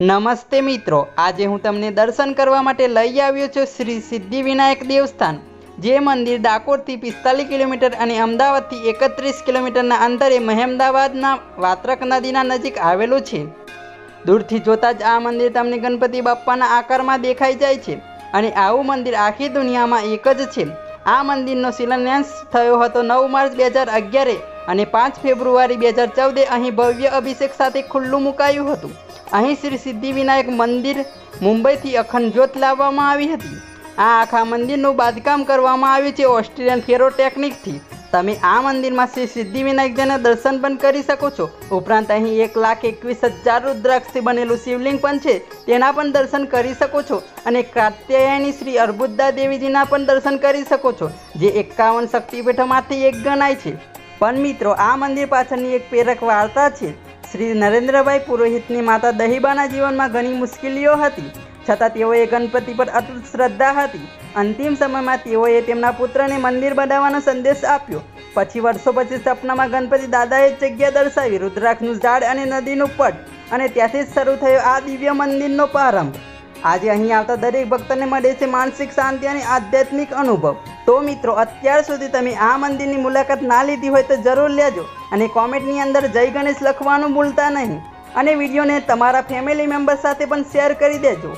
નમસ્તે મિત્રો, આજે હું તમને દર્શન કરવા માટે લઈ આવ્યો છું શ્રી સિદ્ધિવિનાયક દેવસ્થાન, જે મંદિર ડાકોરથી 45 કિલોમીટર અને અમદાવાદથી 31 કિલોમીટરના અંતરે મહેમદાવાદના વાત્રક નદીના નજીક આવેલું છે. દૂરથી જોતાં જ આ મંદિર તમને ગણપતિ બાપ્પાના આકારમાં દેખાઈ જાય છે અને આવું મંદિર આખી દુનિયામાં એક જ છે. આ મંદિરનો શિલાન્યાસ થયો હતો 9 માર્ચ 2011 અને 5 ફેબ્રુઆરી 2014 અહીં ભવ્ય અભિષેક સાથે ખુલ્લું મુકાયું હતું. અહીં શ્રી સિદ્ધિવિનાયક મંદિર મુંબઈથી અખંડ જ્યોત લાવવામાં આવી હતી. આ આખા મંદિરનું બાંધકામ કરવામાં આવ્યું છે ઓસ્ટ્રિયન ફેરો ટેકનિકથી. તમે આ મંદિરમાં શ્રી સિદ્ધિવિનાયકજીના દર્શન પણ કરી શકો છો. ઉપરાંત અહીં 1,21,000 રુદ્રાક્ષથી બનેલું શિવલિંગ પણ છે, તેના પણ દર્શન કરી શકો છો અને કાત્યાયની શ્રી અર્બુદા દેવીજીના પણ દર્શન કરી શકો છો, જે 51 શક્તિપીઠોમાંથી એક ગણાય છે. પણ મિત્રો, આ મંદિર પાછળની એક પ્રેરક વાર્તા છે. શ્રી નરેન્દ્રભાઈ પુરોહિતની માતા દહીબાના જીવનમાં ઘણી મુશ્કેલીઓ હતી, છતાં તેઓએ ગણપતિ પર અતૂટ શ્રદ્ધા હતી. અંતિમ સમયમાં તેઓએ તેમના પુત્રને મંદિર બનાવવાનો સંદેશ આપ્યો. પછી વર્ષો પછી સપનામાં ગણપતિ દાદાએ જગ્યા દર્શાવી, રુદ્રાક્ષનું ઝાડ અને નદીનું પટ, અને ત્યાંથી જ શરૂ થયો આ દિવ્ય મંદિરનો પ્રારંભ. આજે અહીં આવતા દરેક ભક્તને મળે છે માનસિક શાંતિ અને આધ્યાત્મિક અનુભવ. તો મિત્રો, અત્યાર સુધી તમે આ મંદિરની મુલાકાત ના લીધી હોય તો જરૂર લેજો અને કોમેન્ટની અંદર જય ગણેશ લખવાનું ભૂલતા નહીં. અને વિડીયોને તમારા ફેમિલી મેમ્બર સાથે પણ શેર કરી દેજો.